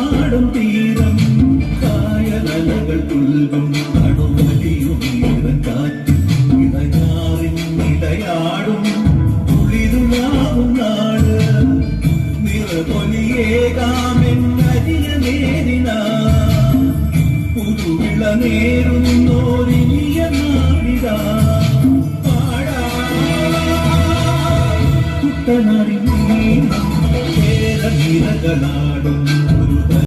പാടും തീരം കായലകൾ തുൽകും കടുവലിയുമീറൻ കാറ്റും ഇടയാറിൻ ഇടയാടും കുളിരുലാവും നാട് നിറപൊലിയേകാമെന്നരിയ നേരിന പുതുവിള നേരുന്നോരിനിയ നാടിതാ പാടാ കുട്ടനാടിൻ നീളം നിരകളാടും